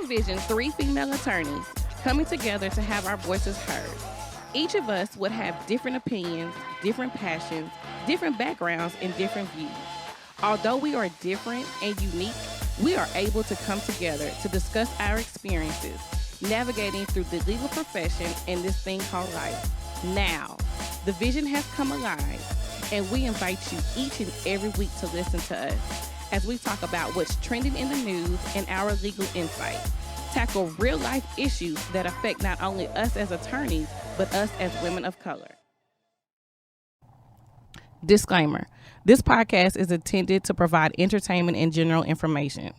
envision 3 female attorneys coming together to have our voices heard. Each of us would have different opinions, different passions, different backgrounds, and different views. Although we are different and unique, we are able to come together to discuss our experiences, navigating through the legal profession and this thing called life. Now, the vision has come alive, and we invite you each and every week to listen to us as we talk about what's trending in the news and our legal insight, tackle real-life issues that affect not only us as attorneys, but us as women of color. Disclaimer: this podcast is intended to provide entertainment and general information.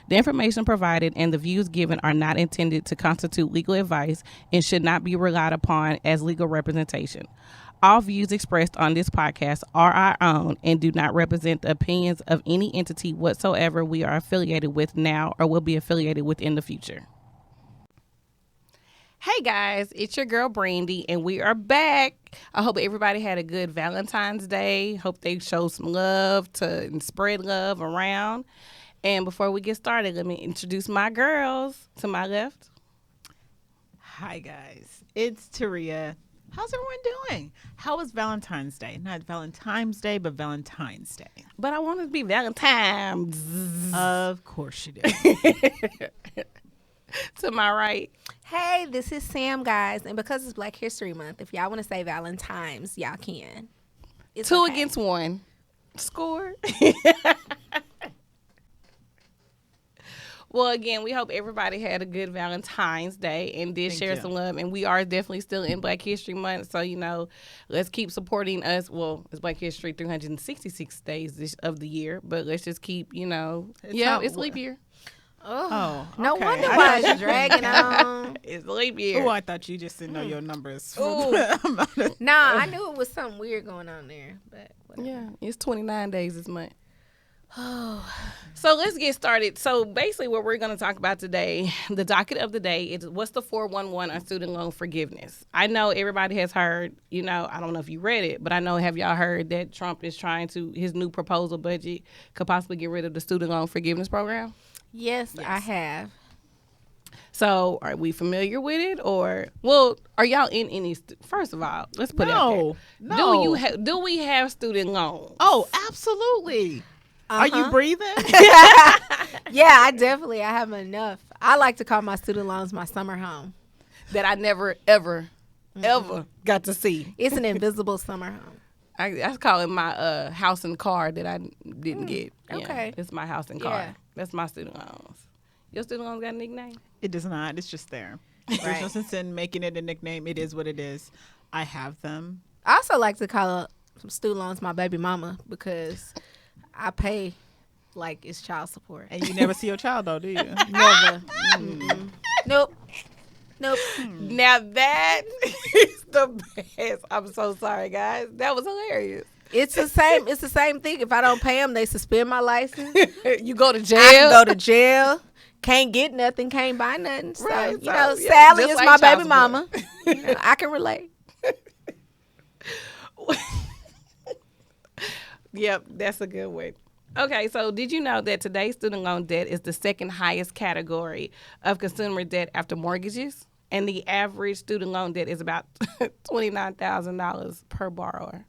The information provided and the views given are not intended to constitute legal advice and should not be relied upon as legal representation. All views expressed on this podcast are our own and do not represent the opinions of any entity whatsoever we are affiliated with now or will be affiliated with in the future. Hey guys, it's your girl Brandy, and we are back. I hope everybody had a good Valentine's Day. Hope they showed some love and spread love around. And before we get started, let me introduce my girls to my left. Hi guys, it's Taria. How's everyone doing? How was Valentine's Day? Not Valentine's Day, but Valentine's Day. But I want it to be Valentine's. Of course you do. To my right. Hey, this is Sam, guys. And because it's Black History Month, if y'all want to say Valentine's, y'all can. It's 2 okay. against 1. Score. Well, again, we hope everybody had a good Valentine's Day and did share some love. And we are definitely still in Black History Month. So, let's keep supporting us. Well, it's Black History 366 days of the year. But let's just keep, it's leap year. Oh, okay. No wonder why it's dragging on. It's leap year. Oh, I thought you just didn't know your numbers. Nah, I knew it was something weird going on there. But whatever. Yeah, it's 29 days this month. So let's get started. So basically what we're going to talk about today, the docket of the day is what's the 411 on student loan forgiveness. I know everybody has heard, I don't know if you read it, but I know, have y'all heard that Trump is trying to, his new proposal budget could possibly get rid of the student loan forgiveness program? Yes. I have. So are we familiar with it, or, are y'all in any, first of all, let's put it out there. No. Do we have student loans? Oh, absolutely. Are you breathing? Yeah, I have enough. I like to call my student loans my summer home. That I never, ever got to see. It's an invisible summer home. I call it my house and car that I didn't get. Okay. It's my house and car. Yeah. That's my student loans. Your student loans got a nickname? It does not. It's just there. There's no sense in making it a nickname. It is what it is. I have them. I also like to call student loans my baby mama because I pay like it's child support. And you never see your child, though, do you? Never. Nope. Now that is the best. I'm so sorry, guys. That was hilarious. It's the same thing. If I don't pay them, they suspend my license. You go to jail. I can go to jail. Can't get nothing. Can't buy nothing. So, Right, Sally just is like my child baby support. mama. I can relate. Yep, that's a good one. Okay, so did you know that today's student loan debt is the second highest category of consumer debt after mortgages? And the average student loan debt is about $29,000 per borrower.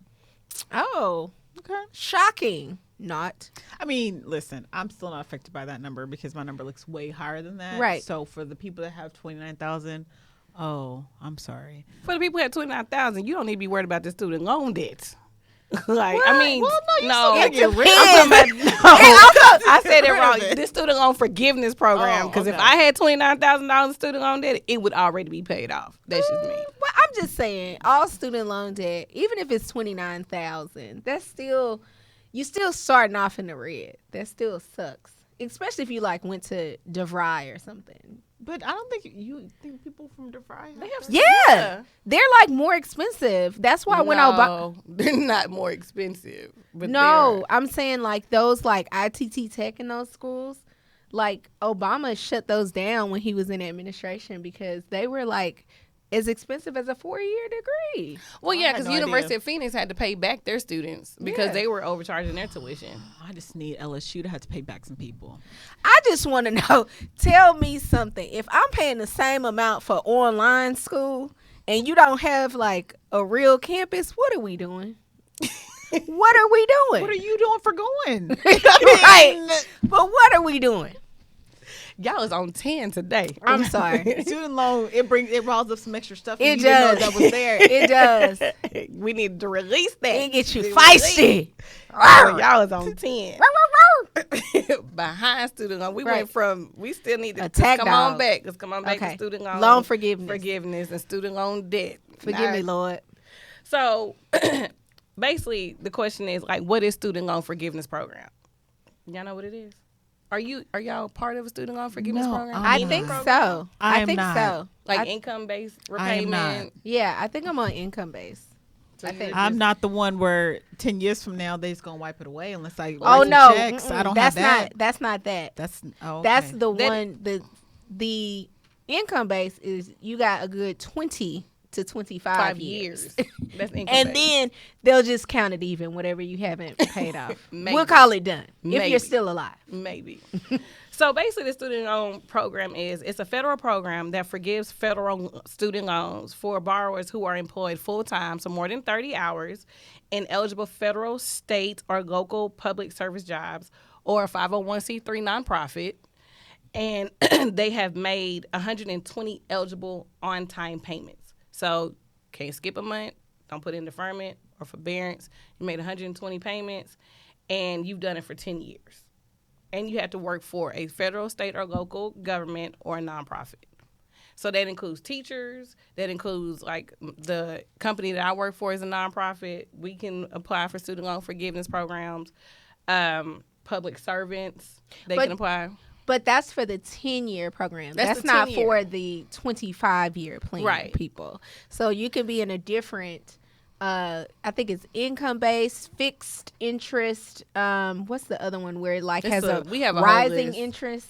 Oh, Okay. shocking. Not. I mean, listen, I'm still not affected by that number because my number looks way higher than that. Right. So for the people that have 29,000, I'm sorry. For the people who have $29,000, you don't need to be worried about the student loan debt. Well, no, you still gotta get rid I'm talking of it. about, I said it Get rid wrong. of it. This student loan forgiveness program, because if okay. I had $29,000 student loan debt, it would already be paid off. That's just me. Well, I'm just saying, all student loan debt, even if it's $29,000, that's still, you still starting off in the red. That still sucks, especially if you went to DeVry or something. But I don't think you think people from DeVry have that? Yeah, they're more expensive. That's why when No, they're not more expensive. But no, I'm saying those ITT Tech in those schools, Obama shut those down when he was in administration because they were as expensive as a 4-year degree. Well, I yeah, had because no University idea. of Phoenix had to pay back their students because Yeah. they were overcharging their tuition. I just need LSU to have to pay back some people. I just want to know, tell me something. If I'm paying the same amount for online school and you don't have like a real campus, what are we doing? What are we doing? What are you doing for going? Right. But what are we doing? Y'all is on 10 today. I'm sorry. Student loan, it rolls up some extra stuff. It you didn't know does. that was there. It does. We need to release that. It gets you feisty. Oh, y'all is on 10. Right. Behind student loan. We Right. went from, we still need to Attack come dog. on back. Let's come on back to Okay. student loan. Loan forgiveness. Forgiveness and student loan debt. Forgive me, Now, Lord. So basically the question is like, what is student loan forgiveness program? Y'all know what it is? Are y'all part of a student loan forgiveness No, program? I I'm think not. so. I am think not. so. Like I- income-based I am not. repayment. yeah, I think I'm on income base. So I you think- just- I'm not the one where 10 years from now they just gonna wipe it away unless I write Oh some no, checks. I don't that's have that. not. That's not that. That's That's the That- one. The income base is you got a good 20 to 25 5 years. years. That's income And then they'll just count it even, whatever you haven't paid off. Maybe. We'll call it done if Maybe. you're still alive. Maybe. So basically, the student loan program it's a federal program that forgives federal student loans for borrowers who are employed full time, so more than 30 hours, in eligible federal, state, or local public service jobs, or a 501c3 nonprofit, and they have made 120 eligible on-time payments. So can't skip a month, don't put in deferment or forbearance. You made 120 payments, and you've done it for 10 years. And you have to work for a federal, state, or local government or a nonprofit. So that includes teachers. That includes like the company that I work for is a nonprofit. We can apply for student loan forgiveness programs. Public servants, they But- can apply. But that's for the 10-year program. That's That's the not 10-year. for the 25-year plan Right. people. So you can be in a different, I think it's income based, fixed interest. What's the other one where it like It's has a- a we have a whole rising list. interest?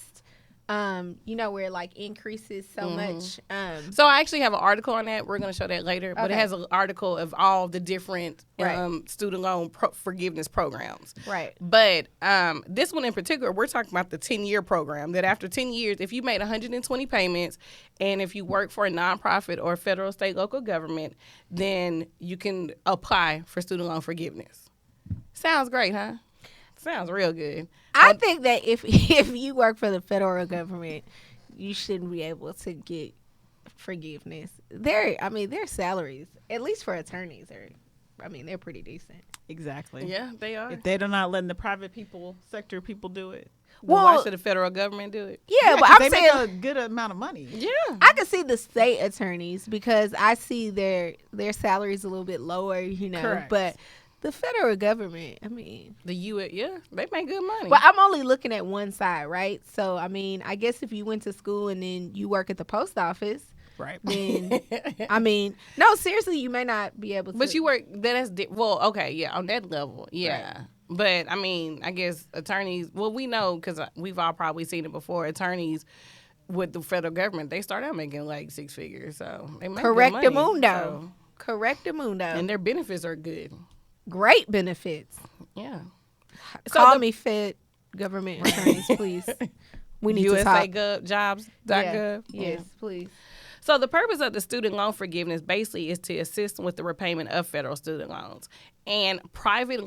Where it like increases so much. So I actually have an article on that. We're going to show that later. But it Okay. has an article of all the different Right. student loan forgiveness programs. Right. But this one in particular, we're talking about the 10-year program that after 10 years, if you made 120 payments and if you work for a nonprofit or federal, state, local government, then you can apply for student loan forgiveness. Sounds great, huh? Sounds real good. I think that if if you work for the federal government, you shouldn't be able to get forgiveness. Their salaries, at least for attorneys, they're pretty decent. exactly. Yeah, they are. If they're not letting the private sector people do it. Well, why Well, should the federal government do it? yeah, but 'cause I'm they saying make a good amount of money. Yeah. I can see the state attorneys because I see their salaries a little bit lower, Correct. but the federal government, The U.S., they make good money. well, I'm only looking at one side, right? So, I guess if you went to school and then you work at the post office, Right. then, no, seriously, you may not be able to. But you work, well, okay, yeah, on that level, yeah. But, I guess attorneys, well, we know, because we've all probably seen it before, attorneys with the federal government, they start out making like 6 figures, so they make good money. Correctamundo. So, Correctamundo. and their benefits are good. Great benefits. Yeah. Call me Fed government attorneys, please. We need to talk. USAjobs.gov. Yes, please. So the purpose of the student loan forgiveness basically is to assist with the repayment of federal student loans. And private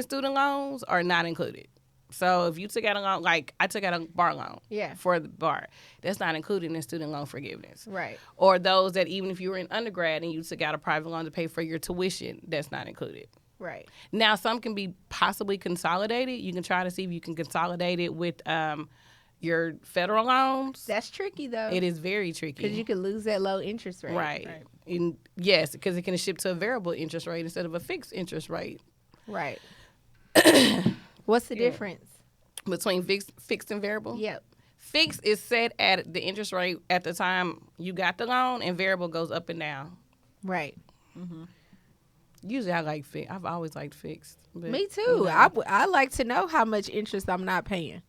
student loans are not included. So if you took out a loan, like I took out a bar loan Yeah. for the bar, that's not included in student loan forgiveness. Right. Or those that even if you were in undergrad and you took out a private loan to pay for your tuition, that's not included. Right. Now, some can be possibly consolidated. You can try to see if you can consolidate it with your federal loans. That's tricky though. It is very tricky. Because you could lose that low interest rate. Right. And yes, because it can shift to a variable interest rate instead of a fixed interest rate. Right. What's the difference? Between fixed and variable? Yep. Fixed is set at the interest rate at the time you got the loan, and variable goes up and down. Right. Usually I like fixed. I've always liked fixed. But, Me too. you know. I like to know how much interest I'm not paying.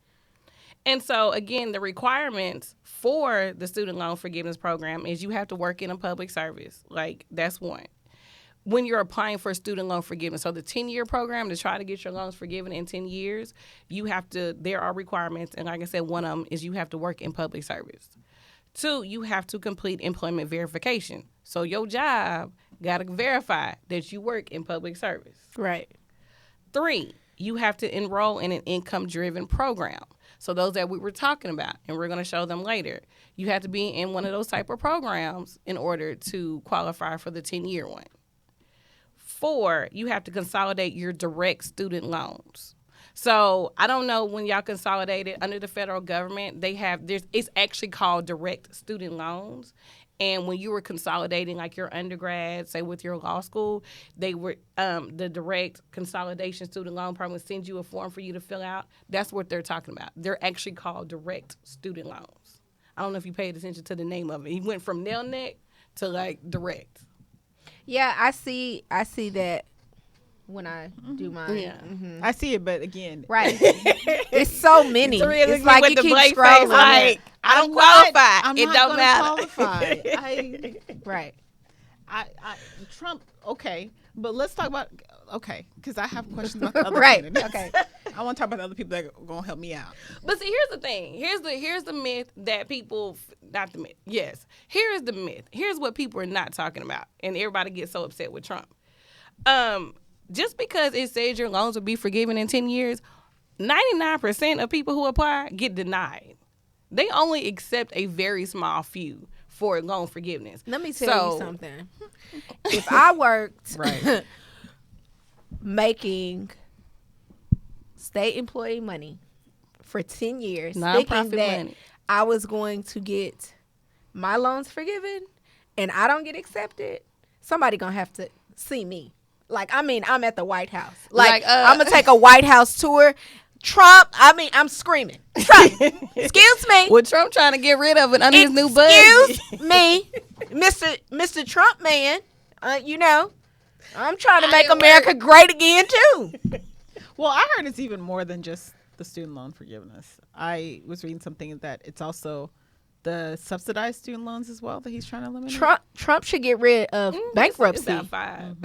And so, again, the requirements for the student loan forgiveness program is you have to work in a public service. Like, that's one. When you're applying for student loan forgiveness, so the 10-year program to try to get your loans forgiven in 10 years, there are requirements. And like I said, one of them is you have to work in public service. 2, you have to complete employment verification. So your job got to verify that you work in public service. Right. 3, you have to enroll in an income-driven program. So those that we were talking about, and we're going to show them later, you have to be in one of those type of programs in order to qualify for the 10-year one. 4, you have to consolidate your direct student loans. So I don't know when y'all consolidated under the federal government, it's actually called direct student loans. And when you were consolidating like your undergrad, say with your law school, they were the direct consolidation student loan program would send you a form for you to fill out. That's what they're talking about. They're actually called direct student loans. I don't know if you paid attention to the name of it. He went from nail neck to like direct. Yeah, I see that when I do mine. Yeah. Mm-hmm. I see it, but again, Right. It's so many. It's like with you the keep blank face, scrolling. like, I don't I'm qualify. It not don't gonna matter. Qualify. Right. I, Trump. Okay, but let's talk about because I have questions about the other Right. candidates. Okay. I want to talk about the other people that are gonna help me out. But see, here's the thing. Here's the myth that people, not the myth. Yes, here is the myth. Here's what people are not talking about, and everybody gets so upset with Trump. Just because it says your loans will be forgiven in 10 years, 99% of people who apply get denied. They only accept a very small few for loan forgiveness. Let me tell you something. If I worked Right. making state employee money for 10 years, Nonprofit thinking that money. I was going to get my loans forgiven and I don't get accepted, somebody gonna have to see me. Like, I mean, I'm at the White House. Like I'm gonna take a White House tour. Trump, I'm screaming. Trump, excuse me. With Trump trying to get rid of it under his new budget. Excuse me, Mr. Trump man. I'm trying to make America great again too. Well, I heard it's even more than just the student loan forgiveness. I was reading something that it's also the subsidized student loans as well that he's trying to eliminate. Trump should get rid of bankruptcy. It's about 5.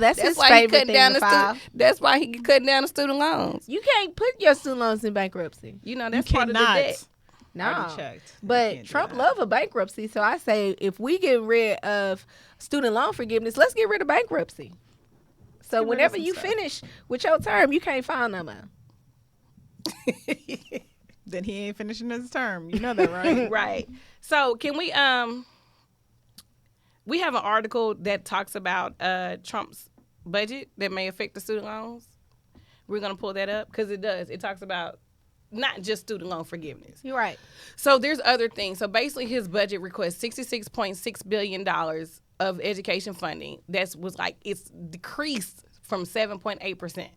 That's his why he favorite cutting thing down to the file. That's why he cutting down the student loans. You can't put your student loans in bankruptcy. That's You part of the cannot. debt. No. Already checked. You But can't do Trump that. love a bankruptcy, so I say if we get rid of student loan forgiveness, let's get rid of bankruptcy. So Get rid of whenever some you stuff. finish with your term, you can't file no more. Then he ain't finishing his term. You know that, right? Right. So can we have an article that talks about Trump's budget that may affect the student loans. We're gonna pull that up because it does. It talks about not just student loan forgiveness. You're right. So there's other things. So basically, his budget requests $66.6 billion of education funding. It's decreased from 7.8%.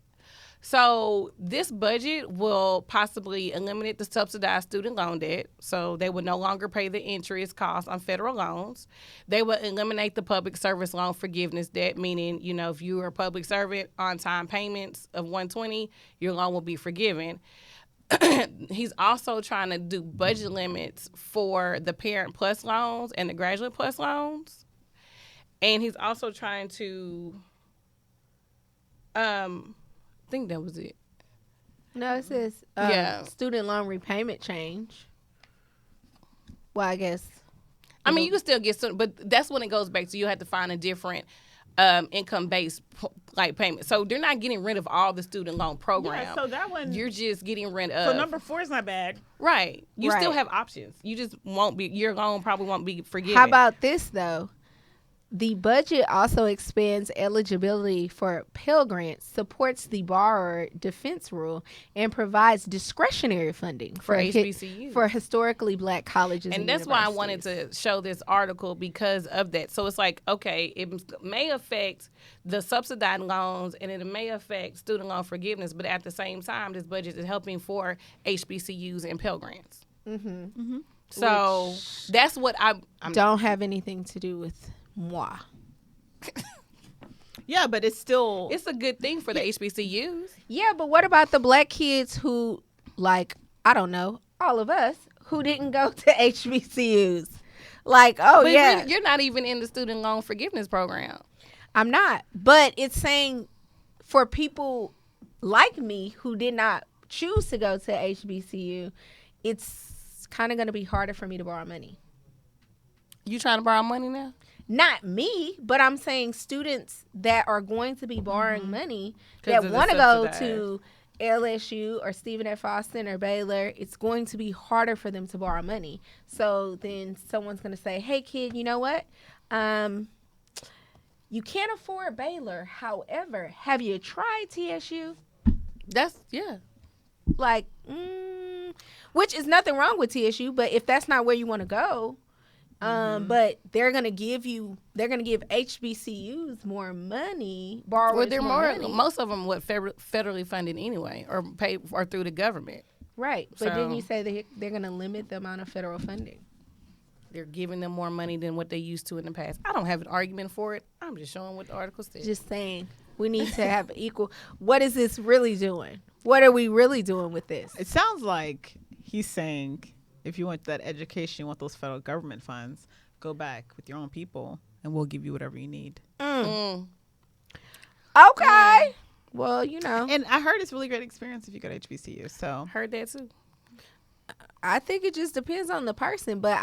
So this budget will possibly eliminate the subsidized student loan debt. So they will no longer pay the interest costs on federal loans. They will eliminate the public service loan forgiveness debt, meaning, if you are a public servant, on-time payments of $120, your loan will be forgiven. He's also trying to do budget limits for the Parent Plus loans and the Graduate Plus loans. And he's also trying to, I think that was it. No, it says student loan repayment change. Well, I guess. I mean, you can still get some, but that's when it goes back to you have to find a different income-based payment. So they're not getting rid of all the student loan program. Yeah, so that one. You're just getting rid of. So number 4 is not bad. Right. You Right. still have options. You just won't be. Your loan probably won't be forgiven. How about this, though? The budget also expands eligibility for Pell Grants, supports the borrower defense rule, and provides discretionary funding For HBCUs. for historically black colleges. And that's why I wanted to show this article because of that. So it's like, okay, it may affect the subsidized loans and it may affect student loan forgiveness, but at the same time, this budget is helping for HBCUs and Pell Grants. Mm-hmm. So that's what I'm don't have anything to do with moi. Yeah, but it's still. It's a good thing for the HBCUs. Yeah, but what about the black kids who I don't know, all of us who didn't go to HBCUs. Like, oh But yeah, you're not even in the student loan forgiveness program. I'm not. But it's saying for people like me who did not choose to go to HBCU, it's kind of going to be harder for me to borrow money. You trying to borrow money now? Not me, but I'm saying students that are going to be borrowing money that of the want to go subsidized. to LSU or Stephen F. Austin or Baylor, it's going to be harder for them to borrow money. So then someone's going to say, hey, kid, you know what? You can't afford Baylor. However, have you tried TSU? That's, yeah. Like, which is nothing wrong with TSU, but if that's not where you want to go, but they're gonna give HBCUs more money, borrowers Well, they're more more, money. most of them federally funded anyway, or paid or through the government. Right, but So- then you say they're gonna limit the amount of federal funding. They're giving them more money than what they used to in the past. I don't have an argument for it. I'm just showing what the article says. Just saying, we need to have equal. What is this really doing? What are we really doing with this? It sounds like he's saying if you want that education, you want those federal government funds, go back with your own people and we'll give you whatever you need. Mm. Okay. Well, you know, And I heard it's a really great experience if you go to HBCU. So Heard that too. I think it just depends on the person, but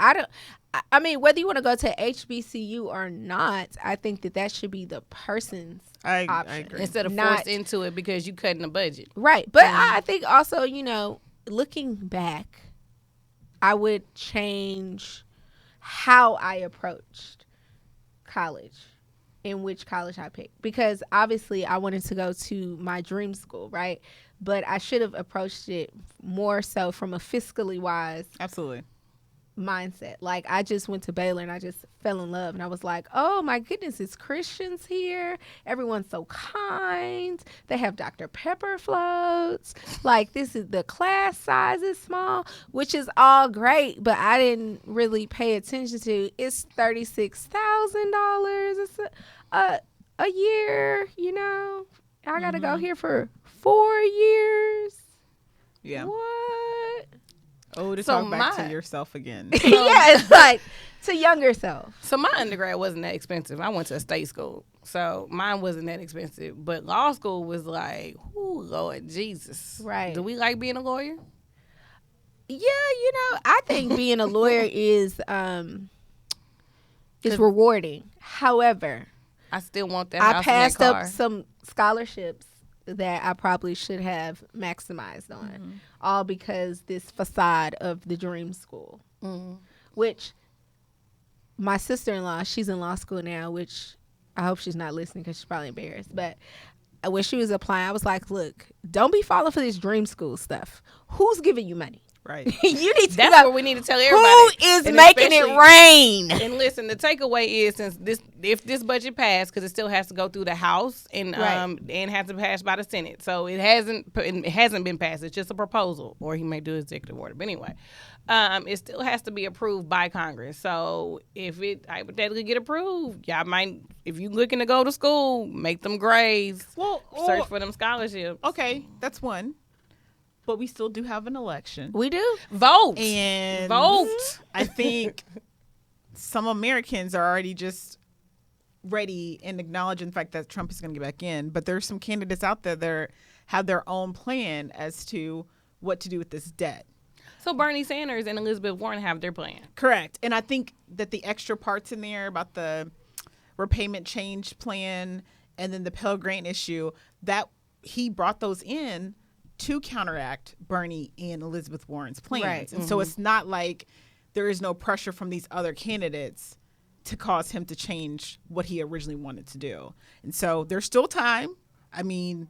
I mean, whether you want to go to HBCU or not, I think that should be the person's I option. agree. Instead of Not- forced into it because you cutting the budget. Right. But I think also, you know, looking back, I would change how I approached college, in which college I picked. Because obviously I wanted to go to my dream school, right? But I should have approached it more so from a fiscally wise Absolutely. mindset. Like, I just went to Baylor and I just fell in love, and I was like, oh my goodness, it's Christians here, everyone's so kind, they have Dr. Pepper floats, like, this is, the class size is small, which is all great, but I didn't really pay attention to it's $36,000 a year, you know, I gotta go here for 4 years. Yeah. What? Oh, to So talk back to my- yourself again. Yeah, it's like to younger self. So my undergrad wasn't that expensive. I went to a state school, so mine wasn't that expensive. But law school was like, oh Lord Jesus, Right. Do we like being a lawyer? Yeah, you know, I think being a lawyer is rewarding. However, I still want that I house passed and that up car. some scholarships that I probably should have maximized on, all because this facade of the dream school, which my sister-in-law, she's in law school now, which I hope she's not listening because she's probably embarrassed. But when she was applying, I was like, look, don't be falling for this dream school stuff. Who's giving you money? Right. You need to That's go, what we need to tell who everybody. is And making it especially- rain? And listen, the takeaway is if this budget passed, because it still has to go through the House and Right. and has to pass by the Senate, so it hasn't been passed. It's just a proposal, or he may do executive order. But anyway, it still has to be approved by Congress. So if it hypothetically get approved, y'all might, if you looking to go to school, make them grades, Well, search for them scholarships, okay, that's one. But we still do have an election. We do. vote, And vote. I think some Americans are already just ready and acknowledging the fact that Trump is going to get back in. But there's some candidates out there that have their own plan as to what to do with this debt. So Bernie Sanders and Elizabeth Warren have their plan. Correct. And I think that the extra parts in there about the repayment change plan and then the Pell Grant issue, that he brought those in to counteract Bernie and Elizabeth Warren's plans. Right. And so it's not like there is no pressure from these other candidates to cause him to change what he originally wanted to do. And so there's still time. I mean,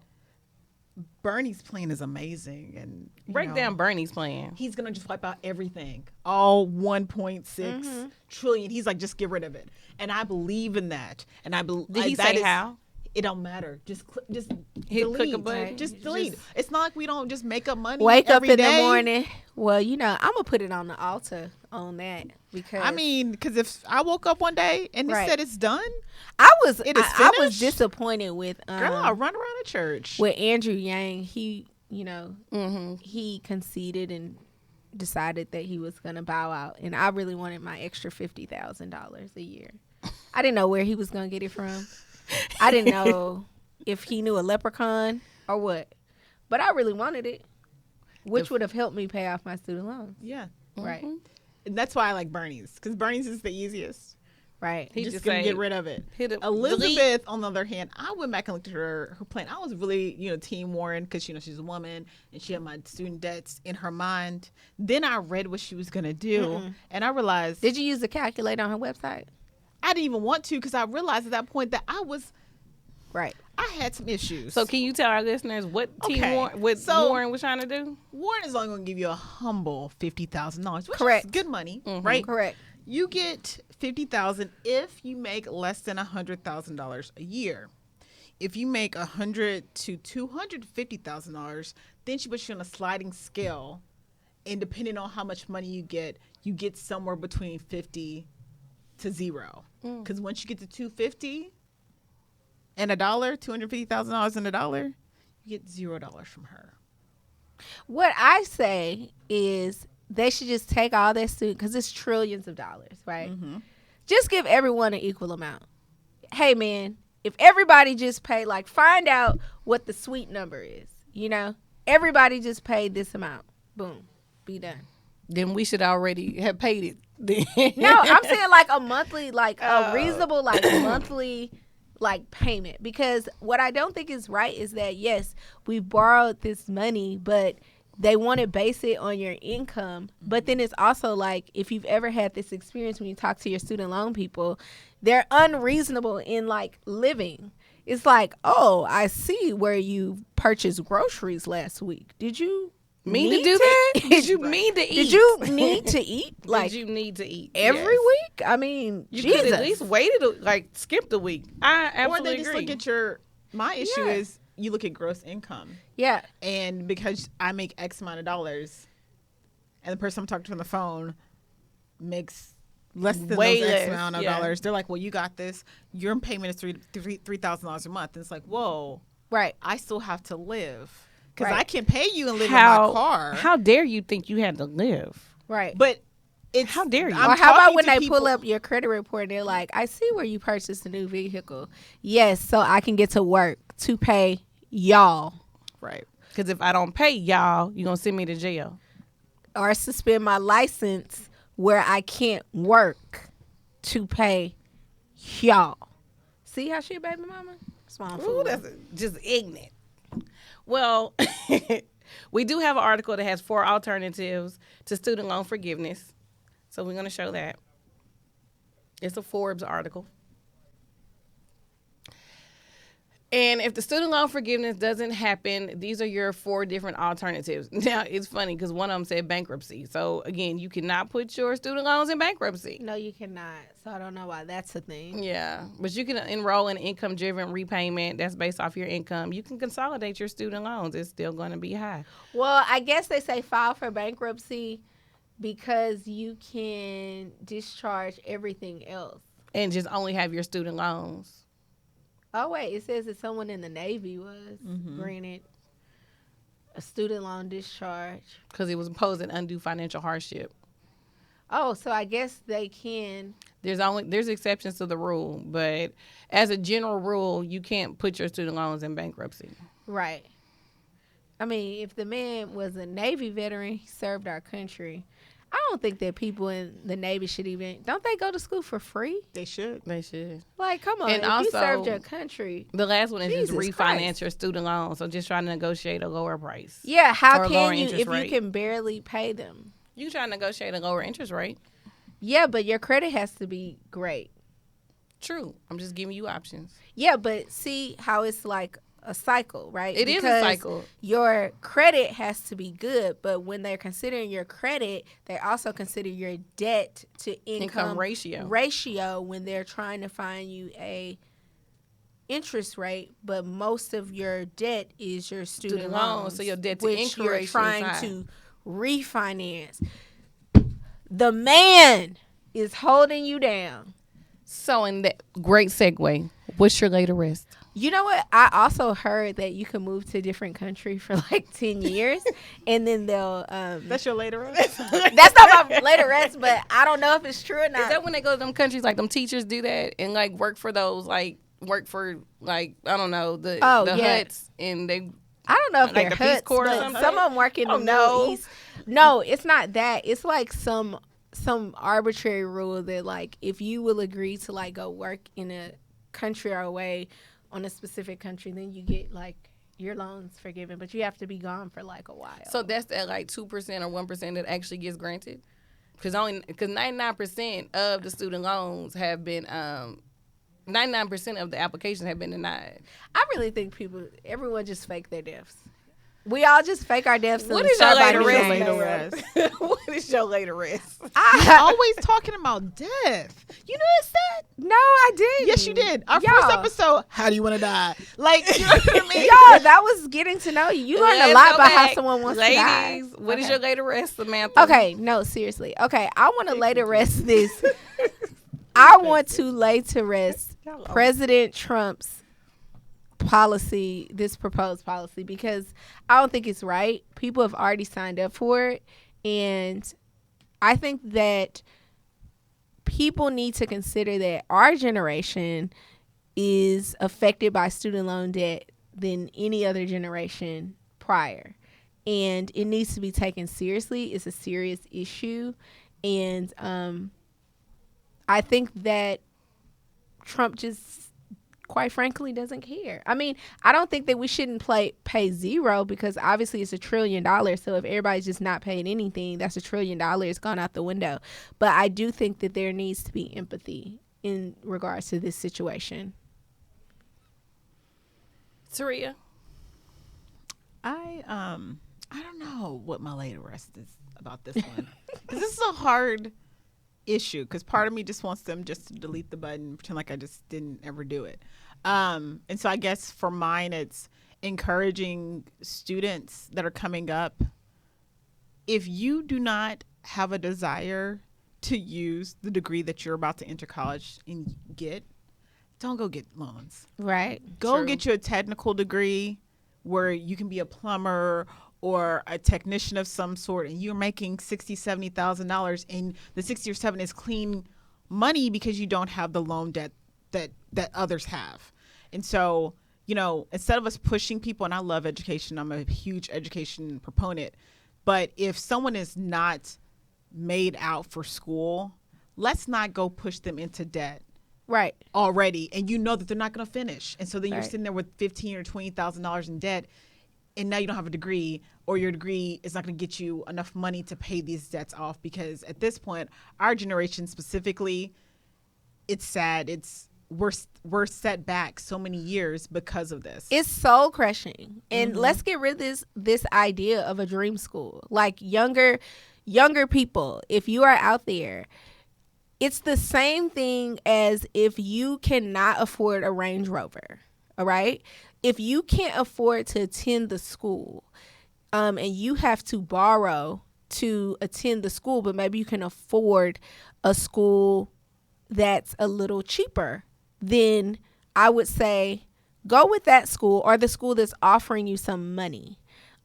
Bernie's plan is amazing. And you Break know, down Bernie's plan. he's going to just wipe out everything, all 1.6 trillion. He's like, just get rid of it. And I believe in that. And I believe Did he say how? It don't matter. Just Hit delete. click a button. Just delete. It's not like we don't just make up money. Wake up every in day. the morning. Well, you know, I'm gonna put it on the altar on that because I mean, because if I woke up one day and it Right. said it's done, I was it is I was finished? disappointed with girl, I'll run around the church. with Andrew Yang. He he conceded and decided that he was going to bow out. And I really wanted my extra $50,000 a year. I didn't know where he was going to get it from. I didn't know if he knew a leprechaun or what. But I really wanted it, which would have helped me pay off my student loans. Yeah. Right. And that's why I like Bernie's, because Bernie's is the easiest. Right. He Just just gonna say, get rid of it. Elizabeth, on the other hand, I went back and looked at her plan. I was really, team Warren, because she's a woman and she had my student debts in her mind. Then I read what she was gonna do, and I realized, Did you use the calculator on her website? I didn't even want to, because I realized at that point that I had some issues. So can you tell our listeners what Okay. Warren was trying to do? Warren is only going to give you a humble $50,000, which Correct. is good money, right? Correct. You get $50,000 if you make less than $100,000 a year. If you make $100,000 to $250,000, then she puts you on a sliding scale, and depending on how much money you get somewhere between 50 to zero. Because once you get to 250 and $250,000 and $1, you get $0 from her. What I say is they should just take all their student, because it's trillions of dollars, right? Just give everyone an equal amount. Hey, man, if everybody just pay, find out what the sweet number is, Everybody just paid this amount. Boom. Be done. Then we should already have paid it. No, I'm saying a monthly, a reasonable, monthly, payment. Because what I don't think is right is that, yes, we borrowed this money, but they want to base it on your income. But then it's also if you've ever had this experience when you talk to your student loan people, they're unreasonable in living. It's oh, I see where you purchased groceries last week. Did you mean need to do that? Did you mean to eat? Did you need to eat? Did you need to eat every Yes. week? I mean, You Jesus. could at least waited skipped a week. I Or absolutely they just agree. look at my issue Yeah. is you look at gross income. Yeah. And because I make X amount of dollars, and the person I'm talking to on the phone makes less than Way those X less, amount of yeah. dollars, they're like, well, you got this. Your payment is $3,000 a month. And it's like, whoa, Right. I still have to live. Because Right. I can pay you and live in my car. How dare you think you had to live? Right. But it's... How dare you? I'm Or how about talking when to they people- pull up your credit report and they're like, I see where you purchased a new vehicle. Yes, so I can get to work to pay y'all Right. Because if I don't pay y'all, you're going to send me to jail. or suspend my license where I can't work to pay y'all. See how she a baby mama? Small Ooh, fool. that's just ignorant. Well, we do have an article that has 4 alternatives to student loan forgiveness. So we're going to show that. It's a Forbes article. And if the student loan forgiveness doesn't happen, these are your 4 different alternatives. Now, it's funny because one of them said bankruptcy. So, again, you cannot put your student loans in bankruptcy. No, you cannot. So I don't know why that's a thing. Yeah, but you can enroll in income-driven repayment. That's based off your income. You can consolidate your student loans. It's still going to be high. Well, I guess they say file for bankruptcy because you can discharge everything else. And just only have your student loans. Oh, wait. It says that someone in the Navy was granted a student loan discharge. Because it was imposing undue financial hardship. Oh, so I guess they can. There's exceptions to the rule, but as a general rule, you can't put your student loans in bankruptcy. Right. I mean, if the man was a Navy veteran, he served our country. I don't think that people in the Navy should even. Don't they go to school for free? They should. They should. Like, come on. And if you also- served your country. The last one is just Jesus refinance Christ. your student loans. So just trying to negotiate a lower price. Yeah, how Or a lower can you interest if rate. you can barely pay them? You try to negotiate a lower interest rate. Yeah, but your credit has to be great. True. I'm just giving you options. Yeah, but see how it's like a cycle, right? It is a Because cycle. Your credit has to be good, but when they're considering your credit, they also consider your debt to income ratio. when they're trying to find you a interest rate, but most of your debt is your student loans, so your debt to which income you're ratio is trying high. to refinance. The man is holding you down. So in that great segue, what's your later rest? You know what? I also heard that you can move to a different country for like 10 years and then they'll That's your later rest. that's not my later rest, but I don't know if it's true or not. Is that when they go to them countries, like them teachers do that and like work for those, like work for like, I don't know, the huts, and they I don't know if like they're the Peace huts, Corps or but something? some of them work in the Middle East. No, it's not that. It's like some arbitrary rule that like if you will agree to like go work in a country or away on a specific country, then you get like your loans forgiven, but you have to be gone for like a while. So that's that like 2% or 1% that actually gets granted, because 99% of the student loans have been 99% of the applications have been denied. I really think everyone just fake their deaths. We all just fake our deaths. What is your later rest? Later rest. What is your later rest? Always talking about death. You noticed that? No, I didn't. Yes, you did. Our Y'all. first episode, how do you want to die? Like, you know what I mean? Y'all, that was getting to know you. You learned a lot about how someone wants to die. Ladies, what is your later rest, Samantha? Okay, no, seriously. Okay, I want to lay to rest this. I want to lay to rest President Trump's policy, this proposed policy, because I don't think it's right. People have already signed up for it, and I think that people need to consider that our generation is affected by student loan debt than any other generation prior, and it needs to be taken seriously. It's a serious issue, and I think that Trump just, quite frankly, doesn't care. I mean, I don't think that we shouldn't pay zero, because obviously it's $1 trillion. So if everybody's just not paying anything, that's $1 trillion gone out the window. But I do think that there needs to be empathy in regards to this situation. Taria? I don't know what my later rest is about this one, because this is a hard issue, because part of me just wants them just to delete the button and pretend like I just didn't ever do it. And so I guess for mine, it's encouraging students that are coming up. If you do not have a desire to use the degree that you're about to enter college and get, don't go get loans. Right. Go True. get you a technical degree where you can be a plumber or a technician of some sort, and you're making $60,000-$70,000, and the 60 or 7 is clean money because you don't have the loan debt that others have. And so, you know, instead of us pushing people, and I love education, I'm a huge education proponent, but if someone is not made out for school, let's not go push them into debt. Right. Already, and you know that they're not going to finish, and so then you're Right. sitting there with $15,000 or $20,000 in debt, and now you don't have a degree, or your degree is not going to get you enough money to pay these debts off. Because at this point, our generation specifically, it's sad. We're set back so many years because of this. It's soul crushing. And let's get rid of this idea of a dream school. Like younger people, if you are out there, it's the same thing as if you cannot afford a Range Rover. All right? If you can't afford to attend the school, and you have to borrow to attend the school, but maybe you can afford a school that's a little cheaper, then I would say go with that school, or the school that's offering you some money.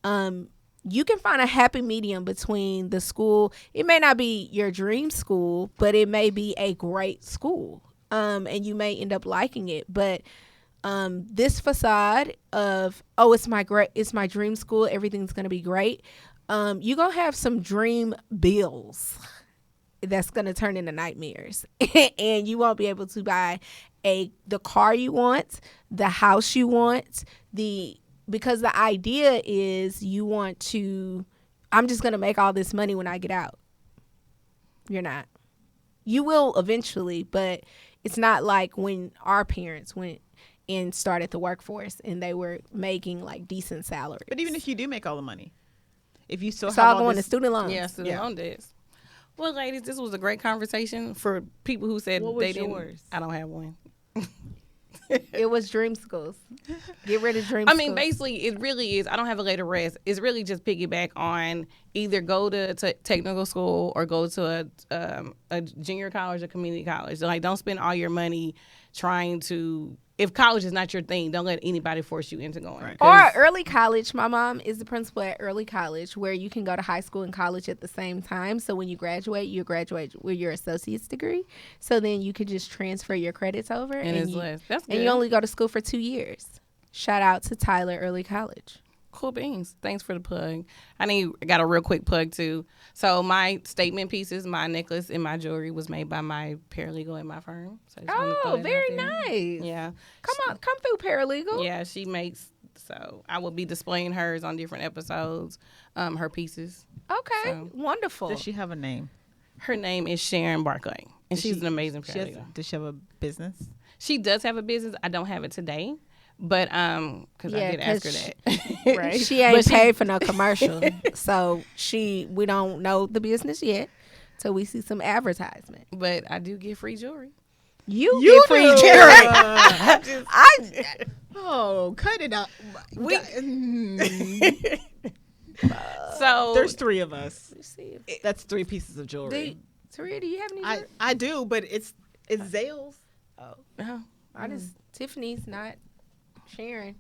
You can find a happy medium between the school. It may not be your dream school, but it may be a great school, and you may end up liking it. But this facade of, oh, it's my dream school, everything's gonna be great. You're gonna have some dream bills that's gonna turn into nightmares, and you won't be able to buy the car you want, the house you want, because the idea is you want to, I'm just gonna make all this money when I get out. You're not. You will eventually, but it's not like when our parents went and started the workforce and they were making like decent salaries. But even if you do make all the money, if you still it's have all all going this, to student loans. Yeah, student loan debts. Well, ladies, this was a great conversation for people who said What was they didn't. yours? I don't have one. It was dream schools. Get rid of dream I schools. mean, basically, it really is. I don't have a later rest. It's really just piggyback on either go to technical school or go to a junior college or community college. Like, don't spend all your money trying to if college is not your thing, don't let anybody force you into going. Right. 'Cause- Or early college. My mom is the principal at early college, where you can go to high school and college at the same time. So when you graduate with your associate's degree. So then you could just transfer your credits over, and it's less. That's good. and you only go to school for 2 years. Shout out to Tyler Early College. Cool beans. Thanks for the plug. I got a real quick plug too. So my statement pieces, my necklace, and my jewelry was made by my paralegal at my firm. So I just wanted to throw Oh, that very out there. nice. Yeah. Come through, paralegal. Yeah, she makes. So I will be displaying hers on different episodes. Her pieces. Okay, So- wonderful. Does she have a name? Her name is Sharon Barclay, and she's an amazing She has, paralegal. does she have a business? She does have a business. I don't have it today, but because I Yeah, did ask her 'cause that. Right. She ain't But she- paid for no commercial, so we don't know the business yet till we see some advertisement. But I do get free jewelry. You You get free do. jewelry. Oh, cut it out. So There's 3 of us. Let's see if- That's 3 pieces of jewelry. Taria, do you have any? I, jewelry? I do, but it's Zales. uh, I just Tiffany's, not Sharon.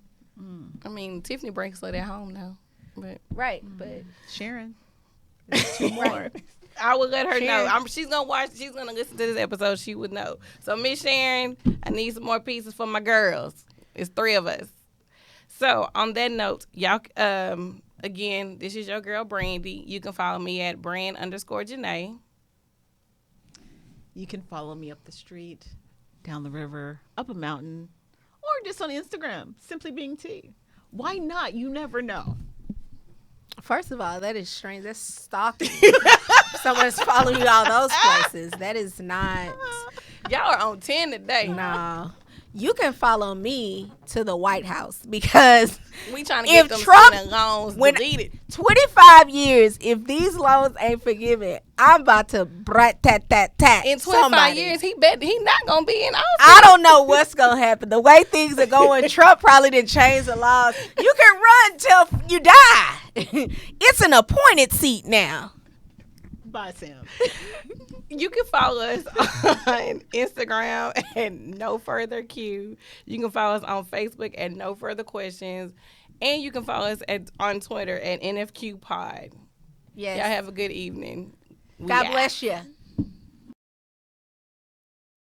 I mean, Tiffany bracelet at home now, but Right, but Sharon. right. I would let her know. Sharon. She's gonna watch. She's gonna listen to this episode. She would know. So Miss Sharon, I need some more pieces for my girls. It's 3 of us. So on that note, y'all. Again, this is your girl Brandy. You can follow me at Brand_Janae. You can follow me up the street, down the river, up a mountain, or just on Instagram, simply being T. Why not? You never know. First of all, that is strange. That's stalking. Someone's following you all those places. That is not. Y'all are on 10 today. No. You can follow me to the White House because We trying to If get them Trump- student loans when- deleted. 25 years, if these loans ain't forgiven, I'm about to brat tat tat tat. In 25 somebody. years, he not gonna be in office. I don't know what's gonna happen. The way things are going, Trump probably didn't change the laws. You can run till you die. It's an appointed seat now. Bye, Sam. You can follow us on Instagram at No Further Q. You can follow us on Facebook at No Further Questions. And you can follow us on Twitter at NFQ Pod. Yes. Y'all have a good evening. We God out. bless you.